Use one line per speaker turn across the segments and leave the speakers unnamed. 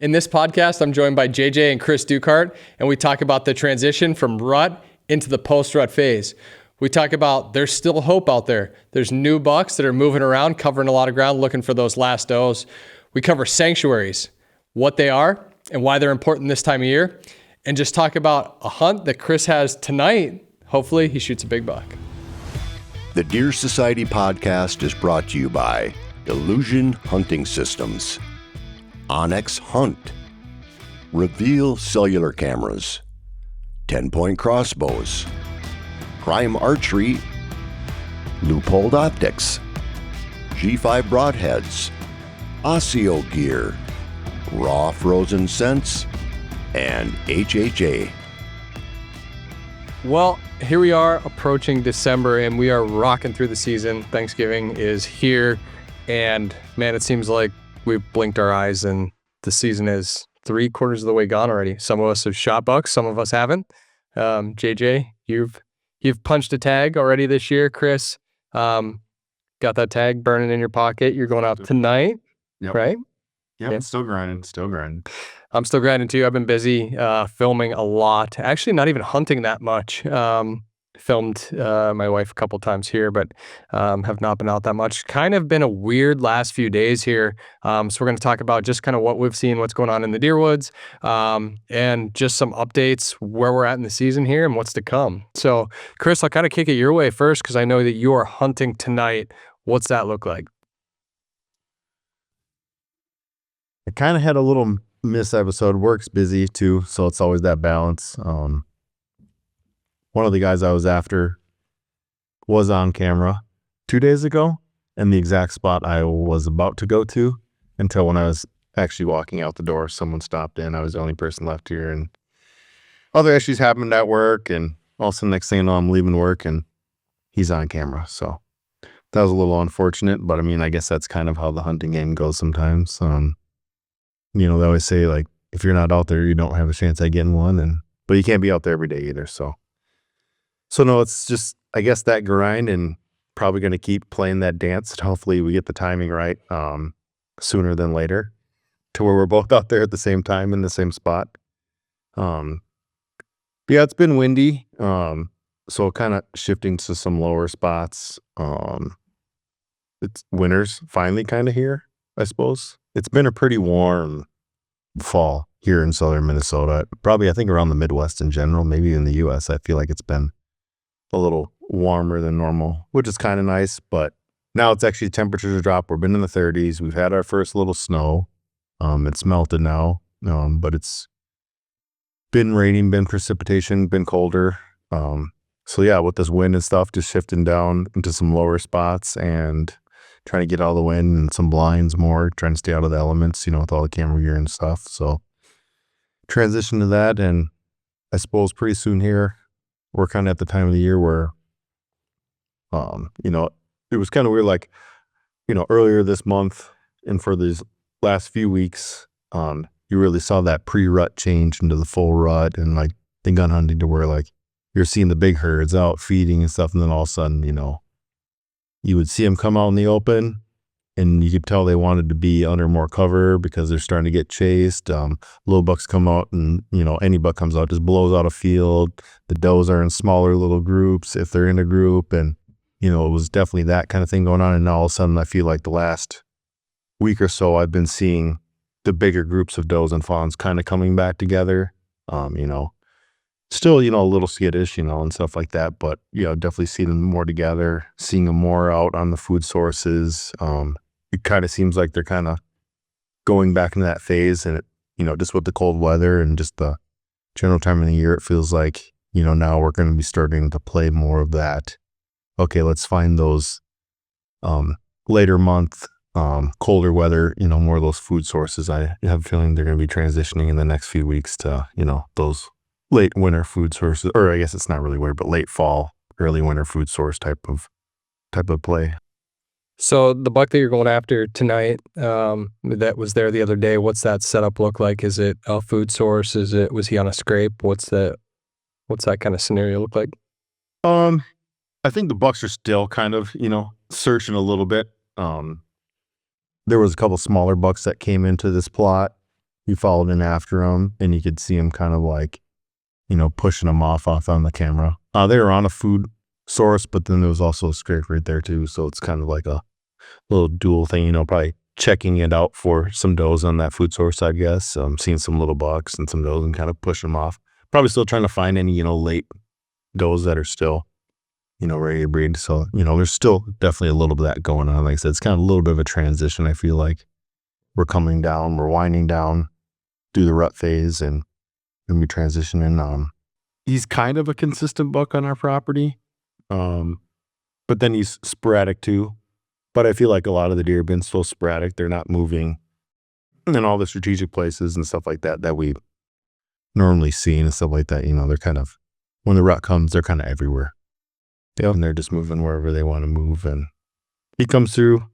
In this podcast, I'm joined by JJ and Chris Dukart, and we talk about the transition from rut into the post-rut phase. We talk about there's still hope out there. There's new bucks that are moving around, covering a lot of ground, looking for those last does. We cover sanctuaries, what they are and why they're important this time of year, and just talk about a hunt that Chris has tonight. Hopefully he shoots a big buck.
The Deer Society podcast is brought to you by Illusion Hunting Systems, Onyx Hunt, Reveal Cellular Cameras, 10-Point Crossbows, Prime Archery, Loophole Optics, G5 Broadheads, Osseo Gear, Raw Frozen Scents, and HHA.
Well, here we are approaching December and we are rocking through the season. Thanksgiving is here and man, it seems like we've blinked our eyes and the season is 3/4 of the way gone already. Some of us have shot bucks, some of us haven't. JJ, you've punched a tag already this year. Chris, got that tag burning in your pocket. You're going out tonight, right?
Yep, still grinding.
I'm still grinding too. I've been busy filming a lot. Actually, not even hunting that much. Filmed my wife a couple times here, but have not been out that much. Kind of been a weird last few days here. So we're going to talk about just kind of what we've seen, what's going on in the deer woods, and just some updates where we're at in the season here and what's to come. So, Chris, I'll kind of kick it your way first because I know that you are hunting tonight. What's that look like?
I kind of had a little miss episode. Work's busy too, so it's always that balance. One of the guys I was after was on camera 2 days ago, and the exact spot I was about to go to until when I was actually walking out the door, someone stopped in. I was the only person left here, and other issues happened at work, and also next thing you know, I'm leaving work, and he's on camera. So that was a little unfortunate, but I mean, I guess that's kind of how the hunting game goes sometimes. They always say, like, if you're not out there, you don't have a chance at getting one, but you can't be out there every day either, So no, it's just, I guess, that grind and probably going to keep playing that dance. Hopefully we get the timing right sooner than later to where we're both out there at the same time in the same spot. Yeah, it's been windy. So kind of shifting to some lower spots. It's winter's finally kind of here, I suppose. It's been a pretty warm fall here in southern Minnesota. Probably, I think, around the Midwest in general, maybe in the U.S. I feel like it's been a little warmer than normal, which is kind of nice, but now it's actually temperatures are dropped. We've been in the 30s. We've had our first little snow. It's melted now, but it's been raining, been precipitation, been colder. So yeah, with this wind and stuff, just shifting down into some lower spots and trying to get out of the wind and some blinds more, trying to stay out of the elements, with all the camera gear and stuff. So transition to that, and I suppose pretty soon here, we're kind of at the time of the year where, it was kind of weird, like, earlier this month and for these last few weeks, you really saw that pre-rut change into the full rut and like the gun hunting to where like you're seeing the big herds out feeding and stuff. And then all of a sudden, you would see them come out in the open and you could tell they wanted to be under more cover because they're starting to get chased. Little bucks come out and, any buck comes out, just blows out a field. The does are in smaller little groups if they're in a group. And, it was definitely that kind of thing going on. And now all of a sudden I feel like the last week or so I've been seeing the bigger groups of does and fawns kind of coming back together. Still, a little skittish, and stuff like that. But, definitely seeing them more together, seeing them more out on the food sources. It kind of seems like they're kind of going back into that phase, and just with the cold weather and just the general time of the year, it feels like, now we're going to be starting to play more of that. Okay, let's find those later month, colder weather, more of those food sources. I have a feeling they're going to be transitioning in the next few weeks to, those late winter food sources, or I guess it's not really winter, but late fall, early winter food source type of play.
So the buck that you're going after tonight, that was there the other day, what's that setup look like? Is it a food source? Was he on a scrape? What's that kind of scenario look like?
I think the bucks are still kind of, searching a little bit. There was a couple smaller bucks that came into this plot, he followed in after him, and you could see him kind of like, pushing him off on the camera. They were on a food source, but then there was also a scrape right there too. So it's kind of like a little dual thing, probably checking it out for some does on that food source, I guess. Seeing some little bucks and some does and kind of pushing them off. Probably still trying to find any, late does that are still, ready to breed. So, there's still definitely a little bit of that going on. Like I said, it's kind of a little bit of a transition. I feel like we're winding down through the rut phase and we transitioning. He's kind of a consistent buck on our property. But then he's sporadic too. But I feel like a lot of the deer have been so sporadic, they're not moving in all the strategic places and stuff like that we normally see and stuff like that. They're kind of, when the rut comes, they're kind of everywhere. Yeah. And they're just moving wherever they want to move. And he comes through,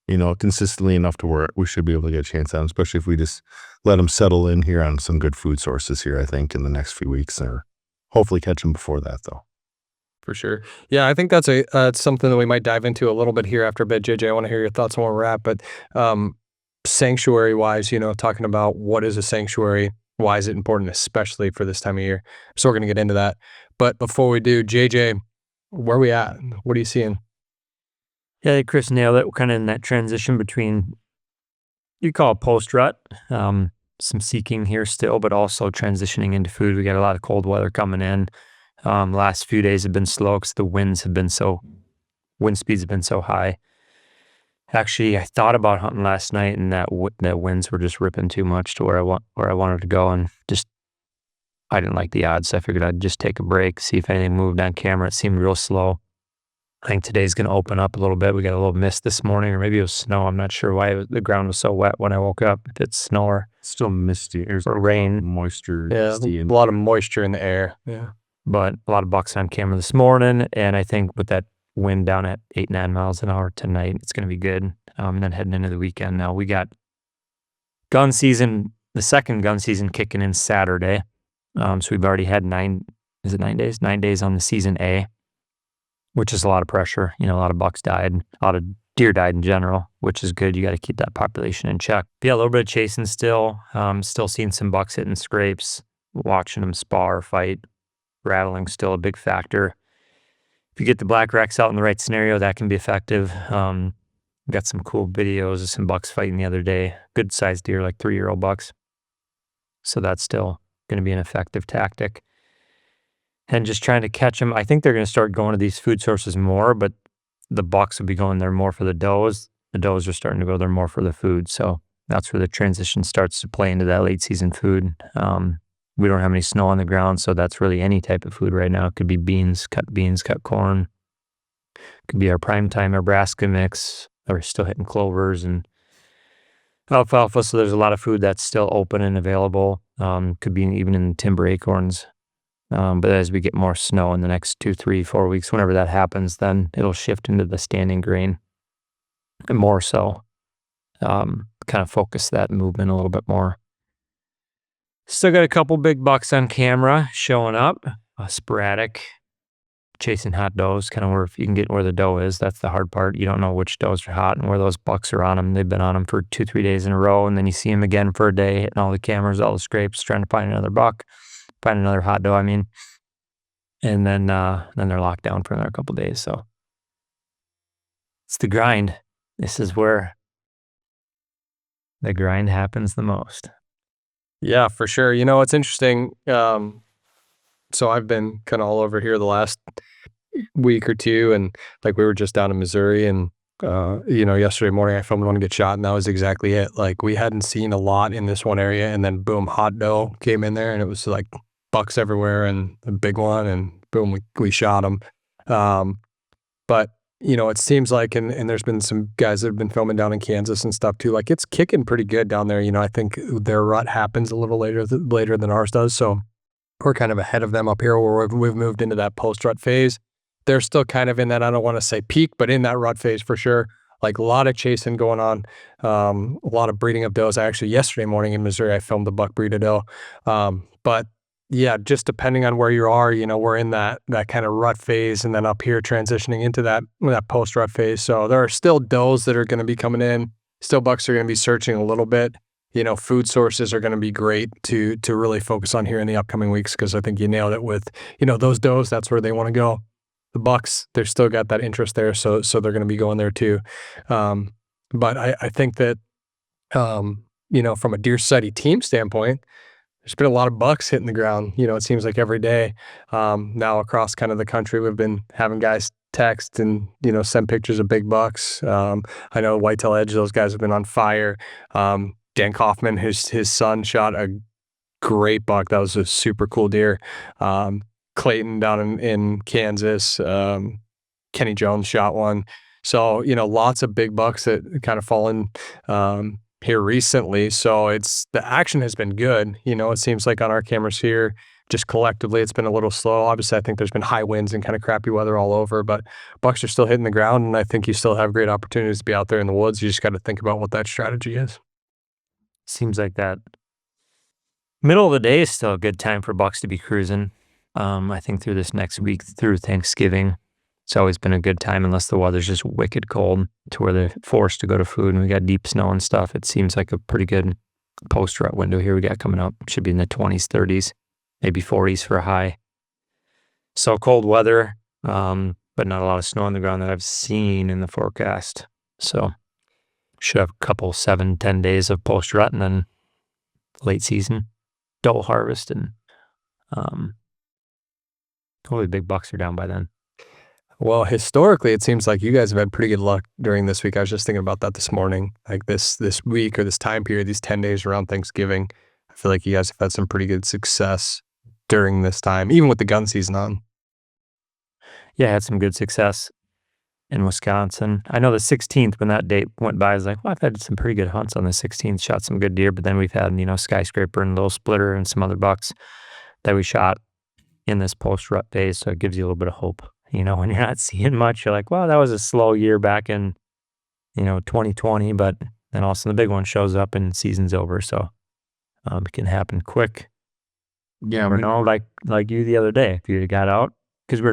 consistently enough to where we should be able to get a chance at him, especially if we just let him settle in here on some good food sources here, I think, in the next few weeks, or hopefully catch him before that, though.
For sure. Yeah, I think that's something that we might dive into a little bit here after a bit. JJ, I want to hear your thoughts on where we're at, but sanctuary wise, talking about what is a sanctuary, why is it important, especially for this time of year. So we're going to get into that. But before we do, JJ, where are we at? What are you seeing?
Yeah, I think Chris nailed it. We're kind of in that transition between, you call it post-rut, some seeking here still, but also transitioning into food. We got a lot of cold weather coming in. Last few days have been slow because the wind speeds have been so high. Actually, I thought about hunting last night, and that winds were just ripping too much to where I wanted to go, and just I didn't like the odds. So I figured I'd just take a break, see if anything moved on camera. It seemed real slow. I think today's going to open up a little bit. We got a little mist this morning, or maybe it was snow. I'm not sure why the ground was so wet when I woke up. If it's snow or
Still misty. There's
or rain.
Moisture.
Yeah, a lot of moisture in the air. Yeah.
But a lot of bucks on camera this morning, and I think with that wind down at 8-9 miles an hour tonight, it's going to be good. And then heading into the weekend now, we got gun season, the second gun season kicking in Saturday. So we've already had 9 days? 9 days on the season A, which is a lot of pressure. A lot of bucks died, a lot of deer died in general, which is good. You got to keep that population in check. But yeah, a little bit of chasing still. Still seeing some bucks hitting scrapes, watching them spar, fight. Rattling still a big factor. If you get the black rex out in the right scenario, that can be effective. Got some cool videos of some bucks fighting the other day. Good sized deer, like 3-year-old bucks. So that's still going to be an effective tactic. And just trying to catch them. I think they're going to start going to these food sources more, but the bucks will be going there more for the does. The does are starting to go there more for the food. So that's where the transition starts to play into that late season food. We don't have any snow on the ground, so that's really any type of food right now. It could be beans, cut corn. It could be our primetime Nebraska mix. We're still hitting clovers and alfalfa, so there's a lot of food that's still open and available. Could be even in timber acorns. But as we get more snow in the next 2, 3, 4 weeks, whenever that happens, then it'll shift into the standing grain and more so. Kind of focus that movement a little bit more. Still got a couple big bucks on camera showing up, sporadic, chasing hot does, kind of where if you can get where the doe is, that's the hard part. You don't know which does are hot and where those bucks are on them. They've been on them for 2, 3 days in a row, and then you see them again for a day, hitting all the cameras, all the scrapes, trying to find another buck, find another hot doe, and then they're locked down for another couple days. So it's the grind. This is where the grind happens the most.
Yeah, for sure. It's interesting. So I've been kind of all over here the last week or two, and like we were just down in Missouri, and yesterday morning I filmed one get shot, and that was exactly it. Like we hadn't seen a lot in this one area, and then boom, hot doe came in there, and it was like bucks everywhere, and a big one, and boom, we shot him. But it seems like, and there's been some guys that have been filming down in Kansas and stuff too. Like it's kicking pretty good down there. I think their rut happens a little later than ours does. So we're kind of ahead of them up here where we've moved into that post-rut phase. They're still kind of in that, I don't want to say peak, but in that rut phase for sure. Like a lot of chasing going on, a lot of breeding of does. Yesterday morning in Missouri, I filmed a buck breed a doe. But yeah, just depending on where you are, we're in that kind of rut phase, and then up here transitioning into that post-rut phase. So there are still does that are going to be coming in. Still bucks are going to be searching a little bit. food sources are going to be great to really focus on here in the upcoming weeks, because I think you nailed it with, those does, that's where they want to go. The bucks, they're still got that interest there, so they're going to be going there too. But I think that, from a Deer Society team standpoint, there's been a lot of bucks hitting the ground. It seems like every day now across kind of the country, we've been having guys text and, send pictures of big bucks. I know Whitetail Edge, those guys have been on fire. Dan Kaufman, his son shot a great buck. That was a super cool deer. Clayton down in Kansas, Kenny Jones shot one. So, lots of big bucks that kind of fallen here recently. So the action has been good. It seems like on our cameras here, just collectively, it's been a little slow. Obviously, I think there's been high winds and kind of crappy weather all over, but bucks are still hitting the ground, and I think you still have great opportunities to be out there in the woods. You just got to think about what that strategy is.
Seems like that middle of the day is still a good time for bucks to be cruising. I think through this next week, through Thanksgiving, it's always been a good time, unless the weather's just wicked cold to where they're forced to go to food and we got deep snow and stuff. It seems like a pretty good post-rut window here we got coming up. Should be in the 20s, 30s, maybe 40s for a high. So cold weather, but not a lot of snow on the ground that I've seen in the forecast. So should have a couple 7-10 days of post-rut and then late season doe harvest, and hopefully big bucks are down by then.
Well, historically, it seems like you guys have had pretty good luck during this week. I was just thinking about that this morning. Like this week or this time period, these 10 days around Thanksgiving, I feel like you guys have had some pretty good success during this time, even with the gun season on.
Yeah, I had some good success in Wisconsin. I know the 16th, when that date went by, I was like, well, I've had some pretty good hunts on the 16th, shot some good deer, but then we've had, Skyscraper and Little Splitter and some other bucks that we shot in this post-rut phase, so it gives you a little bit of hope. When you're not seeing much, you're like, well, that was a slow year back in, 2020, but then all of a sudden the big one shows up and season's over, so it can happen quick.
Yeah,
like you the other day, if you got out, because we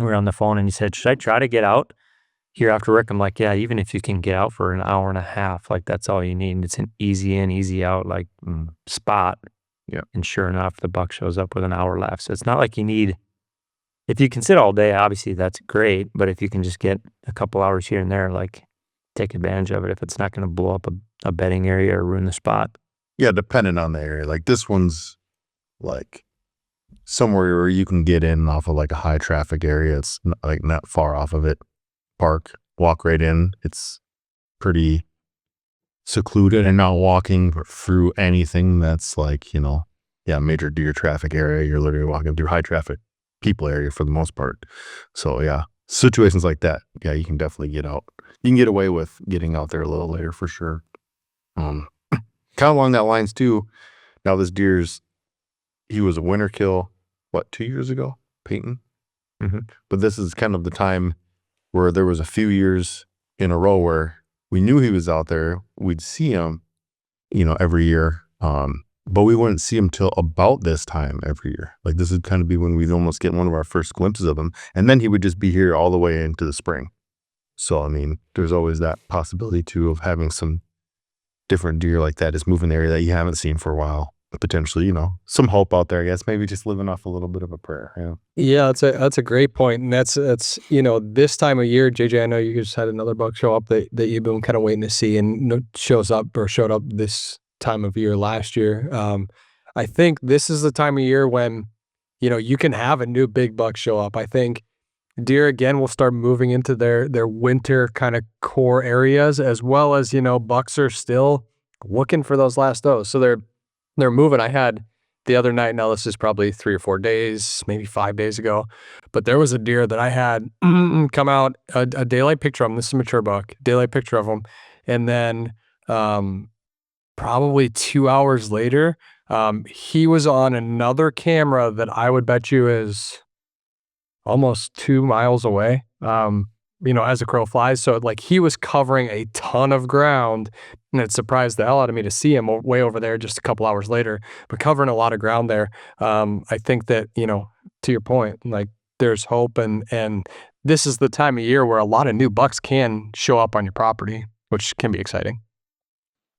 were on the phone and you said, should I try to get out here after work? I'm like, yeah, even if you can get out for an hour and a half, like that's all you need. It's an easy in, easy out, like spot.
Yeah.
And sure enough, the buck shows up with an hour left. So it's not like you need, if you can sit all day, obviously that's great. But if you can just get a couple hours here and there, like take advantage of it if it's not going to blow up a bedding area or ruin the spot.
Yeah, depending on the area. Like this one's like somewhere where you can get in off of like a high traffic area. It's not far off of it. Park, walk right in. It's pretty secluded and not walking through anything that's like, major deer traffic area. You're literally walking through high traffic people area for the most part. So yeah, situations like that, yeah, you can definitely get out. You can get away with getting out there a little later for sure. Kind of along that lines too. Now this he was a winter kill, 2 years ago, Peyton?
Mm-hmm.
But this is kind of the time where there was a few years in a row where we knew he was out there. We'd see him, every year. But we wouldn't see him till about this time every year. Like this would kind of be when we'd almost get one of our first glimpses of him. And then he would just be here all the way into the spring. So, I mean, there's always that possibility too of having some different deer like that just move in the area that you haven't seen for a while. But potentially, some hope out there, I guess, maybe just living off a little bit of a prayer. Yeah.
Yeah, that's a great point. And that's this time of year, JJ, I know you just had another buck show up that you've been kind of waiting to see, and showed up this time of year last year. I think this is the time of year when, you can have a new big buck show up. I think deer again will start moving into their winter kind of core areas, as well as, bucks are still looking for those last does. So they're moving. I had the other night, now this is probably 3 or 4 days, maybe 5 days ago, but there was a deer that I had come out, a daylight picture of him. This is a mature buck, daylight picture of him. And then probably 2 hours later, he was on another camera that I would bet you is almost 2 miles away, as a crow flies. So like he was covering a ton of ground, and it surprised the hell out of me to see him way over there just a couple hours later, but covering a lot of ground there. I think that, to your point, like there's hope, and this is the time of year where a lot of new bucks can show up on your property, which can be exciting.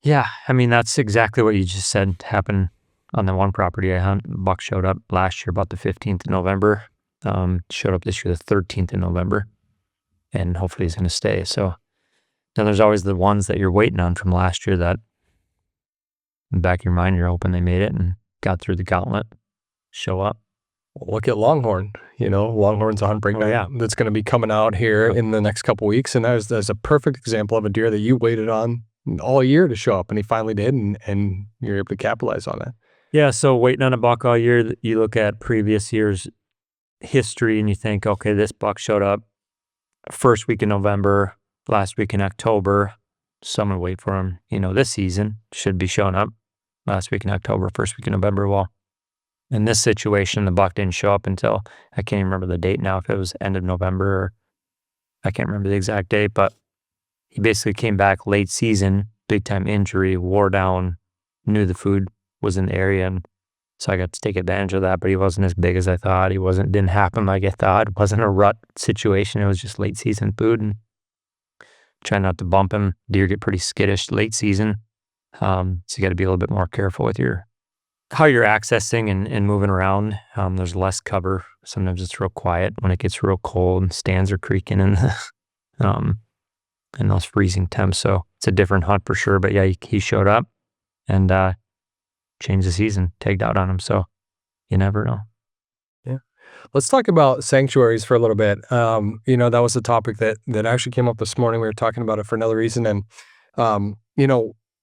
Yeah, I mean, that's exactly what you just said happened on the one property I hunt. Buck showed up last year about the 15th of November. Showed up this year the 13th of November, and hopefully he's going to stay. So then there's always the ones that you're waiting on from last year that in the back of your mind, you're hoping they made it and got through the gauntlet, show up.
Look at Longhorn. Longhorn's a hunt breakdown that's going to be coming out here in the next couple weeks, and that's a perfect example of a deer that you waited on all year to show up, and he finally did, and you're able to capitalize on that.
Yeah, so waiting on a buck all year, you look at previous years' history and you think, okay, this buck showed up first week in November, last week in October. So I'm going to wait for him, this season should be showing up last week in October, first week in November. Well, in this situation, the buck didn't show up until, I can't even remember the date now, if it was end of November or I can't remember the exact date, but he basically came back late season, big time injury, wore down, knew the food was in the area, and so I got to take advantage of that, but he wasn't as big as I thought. Didn't happen like I thought. It wasn't a rut situation. It was just late season food, and trying not to bump him. Deer get pretty skittish late season. So you got to be a little bit more careful with how you're accessing and moving around. There's less cover. Sometimes it's real quiet when it gets real cold and stands are creaking in those freezing temps. So it's a different hunt for sure. But yeah, he showed up and changed the season, tagged out on him. So you never know.
Yeah. Let's talk about sanctuaries for a little bit. That was a topic that actually came up this morning. We were talking about it for another reason. And,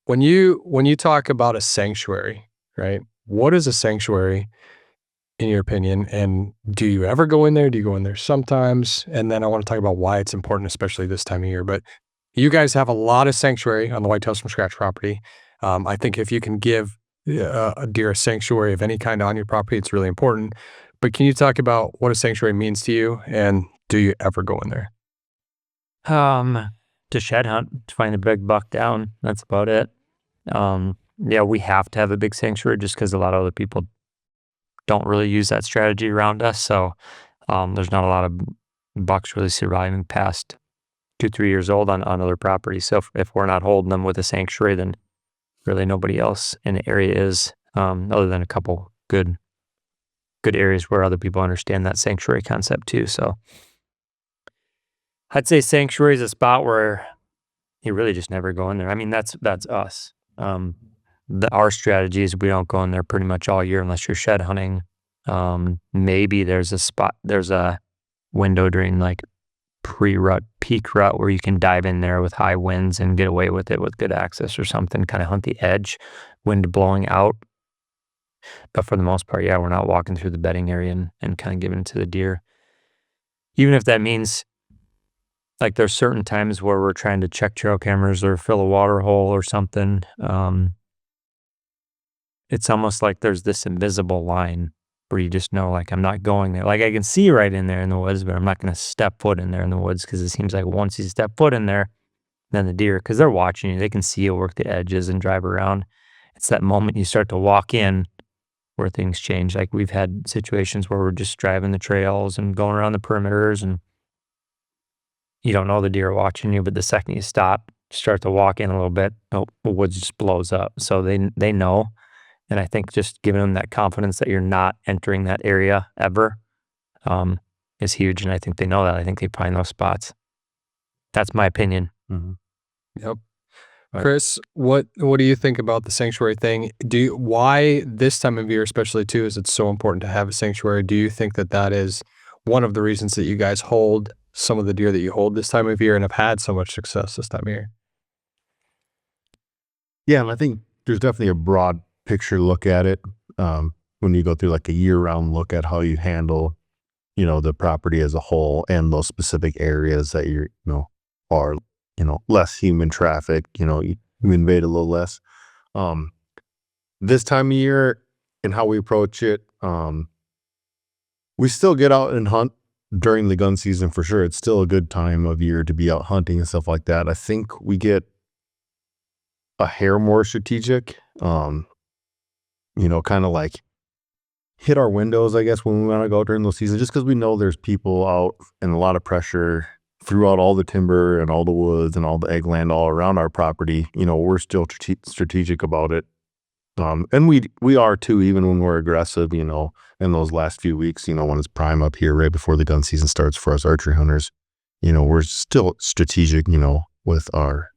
when you talk about a sanctuary, right? What is a sanctuary in your opinion? And do you ever go in there? Do you go in there sometimes? And then I want to talk about why it's important, especially this time of year. But you guys have a lot of sanctuary on the Whitetails from Scratch property. I think if you can give a deer a sanctuary of any kind on your property, it's really important. But can you talk about what a sanctuary means to you, and do you ever go in there?
To shed hunt, to find a big buck down. That's about it. Yeah, we have to have a big sanctuary just because a lot of other people don't really use that strategy around us. So there's not a lot of bucks really surviving past 2-3 years old on other properties. So if we're not holding them with a sanctuary, then really nobody else in the area is, other than a couple good areas where other people understand that sanctuary concept too. So I'd say sanctuary is a spot where you really just never go in there. I mean, that's us. Our strategy is we don't go in there pretty much all year unless you're shed hunting. Maybe there's a window during like pre-rut, peak rut where you can dive in there with high winds and get away with it with good access or something, kind of hunt the edge, wind blowing out. But for the most part, yeah, we're not walking through the bedding area and kind of giving it to the deer. Even if that means like there's certain times where we're trying to check trail cameras or fill a water hole or something. It's almost like there's this invisible line where you just know, like, I'm not going there. Like I can see right in there in the woods, but I'm not going to step foot in there in the woods because it seems like once you step foot in there, then the deer, because they're watching you, they can see you work the edges and drive around. It's that moment you start to walk in where things change. Like we've had situations where we're just driving the trails and going around the perimeters and you don't know the deer are watching you, but the second you start to walk in a little bit, the woods just blows up. So they know. And I think just giving them that confidence that you're not entering that area ever is huge. And I think they know that. I think they find those spots. That's my opinion.
Mm-hmm.
Yep. Chris, what do you think about the sanctuary thing? Why this time of year, especially too, is it so important to have a sanctuary? Do you think that is one of the reasons that you guys hold some of the deer that you hold this time of year and have had so much success this time of year?
Yeah, and I think there's definitely a broad picture look at it when you go through like a year-round look at how you handle, the property as a whole and those specific areas that are less human traffic. You invade a little less. This time of year and how we approach it, we still get out and hunt during the gun season for sure. It's still a good time of year to be out hunting and stuff like that. I think we get a hair more strategic, kind of like hit our windows, I guess, when we want to go during those seasons, just because we know there's people out and a lot of pressure throughout all the timber and all the woods and all the egg land all around our property, we're still strategic about it. And we are too, even when we're aggressive, in those last few weeks, when it's prime up here right before the gun season starts for us archery hunters, we're still strategic, with our,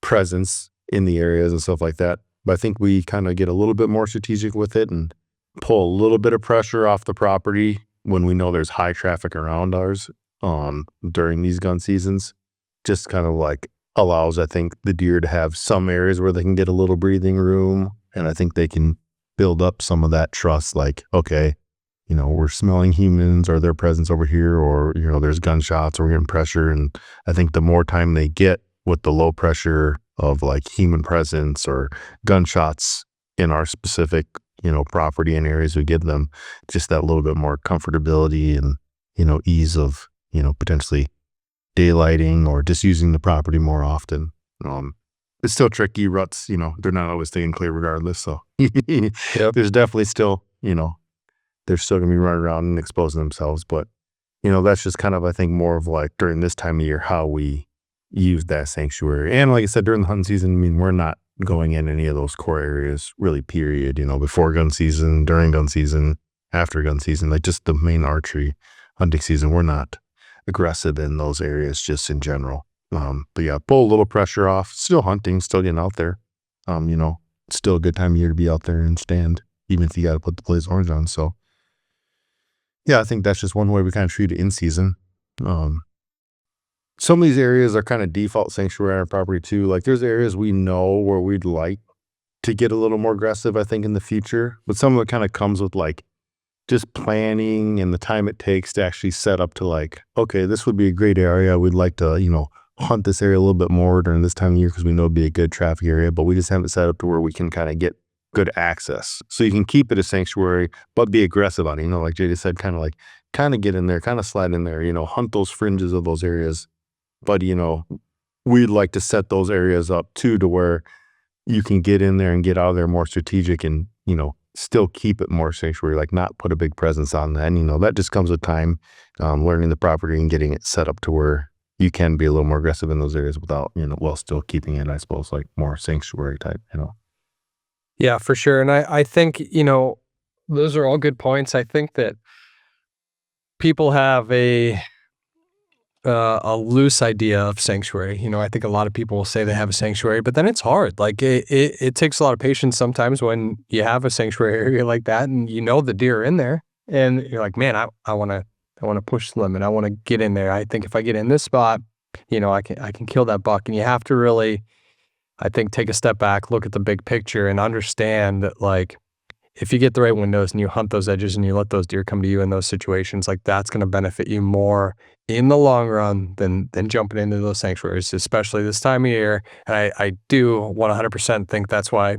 presence in the areas and stuff like that. But I think we kind of get a little bit more strategic with it and pull a little bit of pressure off the property when we know there's high traffic around ours during these gun seasons. Just kind of like allows, I think, the deer to have some areas where they can get a little breathing room. And I think they can build up some of that trust, like, okay, we're smelling humans or their presence over here, or, there's gunshots or we're getting pressure. And I think the more time they get with the low pressure of like human presence or gunshots in our specific, property and areas we give them, just that little bit more comfortability and, ease of, potentially daylighting or just using the property more often. It's still tricky. Ruts, they're not always staying clear regardless. So there's definitely still, they're still going to be running around and exposing themselves. But, that's just kind of, I think, more of like during this time of year, how we use that sanctuary. And like I said, during the hunting season, I mean, we're not going in any of those core areas really, period, before gun season, during gun season, after gun season, like just the main archery hunting season, we're not aggressive in those areas just in general. But yeah, pull a little pressure off, still hunting, still getting out there. It's still a good time of year to be out there and stand, even if you got to put the blaze orange on. So yeah, I think that's just one way we kind of treat it in season. Some of these areas are kind of default sanctuary on our property too. Like there's areas we know where we'd like to get a little more aggressive, I think, in the future. But some of it kind of comes with like just planning and the time it takes to actually set up to like, okay, this would be a great area. We'd like to, hunt this area a little bit more during this time of year because we know it'd be a good traffic area, but we just haven't set up to where we can kind of get good access. So you can keep it a sanctuary, but be aggressive on it. Like JD said, kind of get in there, kind of slide in there, hunt those fringes of those areas. But, we'd like to set those areas up too, to where you can get in there and get out of there more strategic and, still keep it more sanctuary, like not put a big presence on that. And, that just comes with time, learning the property and getting it set up to where you can be a little more aggressive in those areas without, while still keeping it, I suppose, like more sanctuary type,
Yeah, for sure. And I think, those are all good points. I think that people have a loose idea of sanctuary. I think a lot of people will say they have a sanctuary, but then it's hard. Like it takes a lot of patience sometimes when you have a sanctuary area like that and the deer are in there and you're like, man, I want to push the limit. I want to get in there. I think if I get in this spot, I can kill that buck. And you have to really, I think, take a step back, look at the big picture and understand that, like, if you get the right windows and you hunt those edges and you let those deer come to you in those situations, like that's going to benefit you more in the long run than jumping into those sanctuaries, especially this time of year. And I do 100% think that's why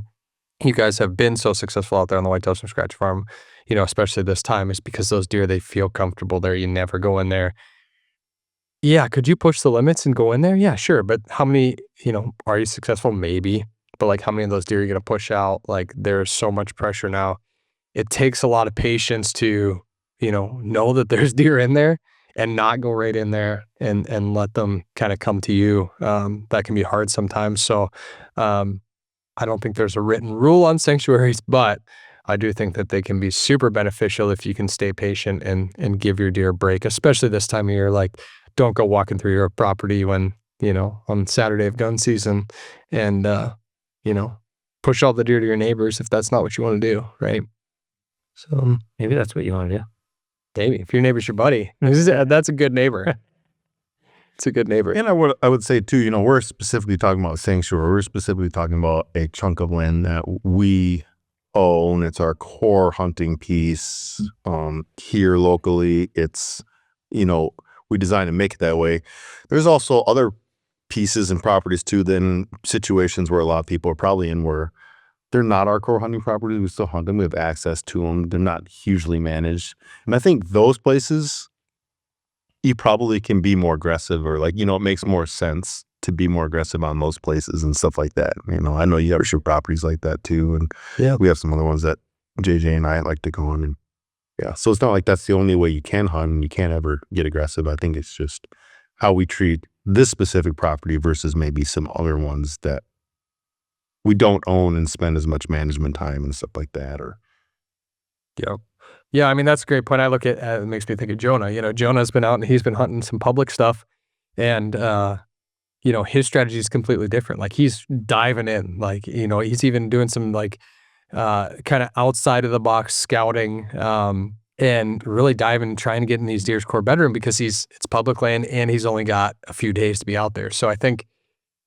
you guys have been so successful out there on the Whitetails from Scratch farm, especially this time, is because those deer, they feel comfortable there. You never go in there. Yeah, could you push the limits and go in there? Yeah, sure. But how many, are you successful? Maybe. But like how many of those deer are you going to push out? Like there's so much pressure now. It takes a lot of patience to, know that there's deer in there and not go right in there and let them kind of come to you. That can be hard sometimes. So I don't think there's a written rule on sanctuaries, but I do think that they can be super beneficial if you can stay patient and give your deer a break, especially this time of year. Like don't go walking through your property when, on Saturday of gun season and, push all the deer to your neighbors if that's not what you want to do, right?
So maybe that's what you want to do.
Maybe if your neighbor's your buddy, that's a good neighbor. It's a good neighbor.
And I would say too, we're specifically talking about sanctuary. We're specifically talking about a chunk of land that we own. It's our core hunting piece here locally. It's, we design and make it that way. There's also other pieces and properties too, then situations where a lot of people are probably in where they're not our core hunting properties. We still hunt them. We have access to them. They're not hugely managed. And I think those places, you probably can be more aggressive or like, it makes more sense to be more aggressive on those places and stuff like that. I know you have your properties like that too. And yeah, we have some other ones that JJ and I like to go on. And yeah, so it's not like that's the only way you can hunt and you can't ever get aggressive. I think it's just how we treat this specific property versus maybe some other ones that we don't own and spend as much management time and stuff like that. Or
Yeah, I mean, that's a great point. I look at it makes me think of Jonah. Jonah's been out and he's been hunting some public stuff, and his strategy is completely different. Like, he's diving in, like, he's even doing some like kind of outside of the box scouting, and really diving, trying to get in these deer's core bedroom because it's public land and he's only got a few days to be out there. So I think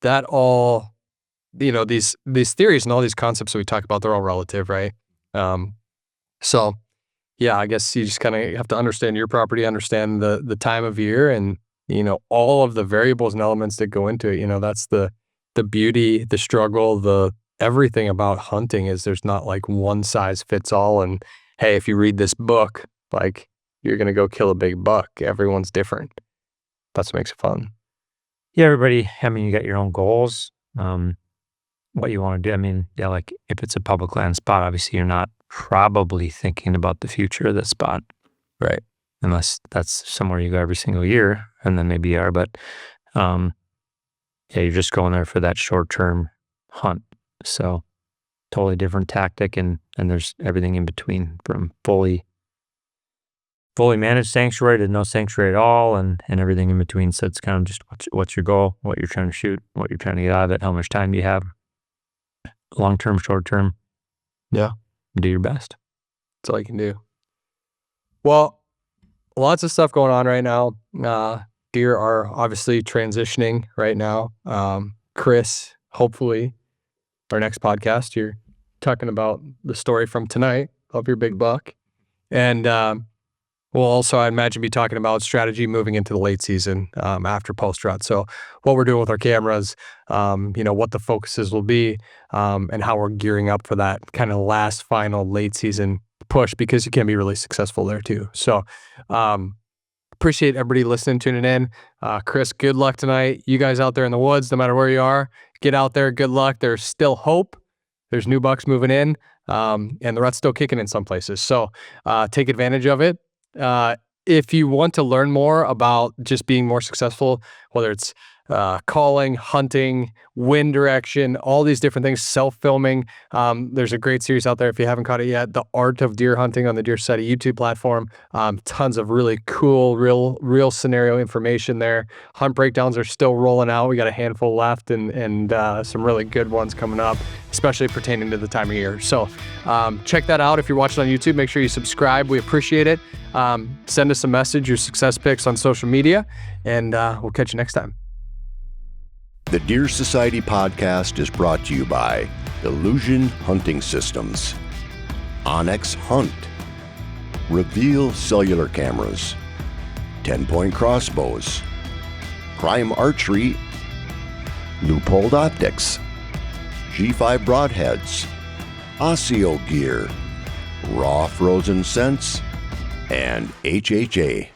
that all, these theories and all these concepts that we talk about, they're all relative, right? So yeah, I guess you just kind of have to understand your property, understand the time of year, and all of the variables and elements that go into it. That's the beauty, the struggle, the everything about hunting is there's not like one size fits all. And hey, if you read this book, like, you're gonna go kill a big buck. Everyone's different. That's what makes it fun.
Yeah, everybody, I mean, you got your own goals, what you want to do. I mean, yeah, like if it's a public land spot, obviously you're not probably thinking about the future of the spot,
Right.
unless that's somewhere you go every single year, and then maybe you are. But yeah, you're just going there for that short-term hunt. So totally different tactic, and there's everything in between, from fully managed sanctuary to no sanctuary at all, and everything in between. So it's kind of just what's your goal, what you're trying to shoot, what you're trying to get out of it, how much time do you have, long-term, short-term.
Yeah.
Do your best.
That's all you can do. Well, lots of stuff going on right now. Deer are obviously transitioning right now. Chris, hopefully, our next podcast, you're talking about the story from tonight of your big buck. And we'll also, I imagine, be talking about strategy moving into the late season after Post-Rut. So what we're doing with our cameras, what the focuses will be, and how we're gearing up for that kind of last final late season push, because you can be really successful there too. So appreciate everybody listening, tuning in. Chris, good luck tonight. You guys out there in the woods, no matter where you are, get out there. Good luck. There's still hope. There's new bucks moving in, and the rut's still kicking in some places. So take advantage of it. If you want to learn more about just being more successful, whether it's calling, hunting, wind direction, all these different things, self-filming, there's a great series out there if you haven't caught it yet, The Art of Deer Hunting, on the Deer Society YouTube platform. Tons of really cool, real scenario information there. Hunt breakdowns are still rolling out. We got a handful left, and some really good ones coming up, especially pertaining to the time of year. So check that out. If you're watching on YouTube, make sure you subscribe. We appreciate it. Send us a message, your success pics on social media, and we'll catch you next time.
The Deer Society podcast is brought to you by Illusion Hunting Systems, Onyx Hunt, Reveal Cellular Cameras, 10-Point Crossbows, Prime Archery, Loophole Optics, G5 Broadheads, Osseo Gear, Raw Frozen Scents, and HHA.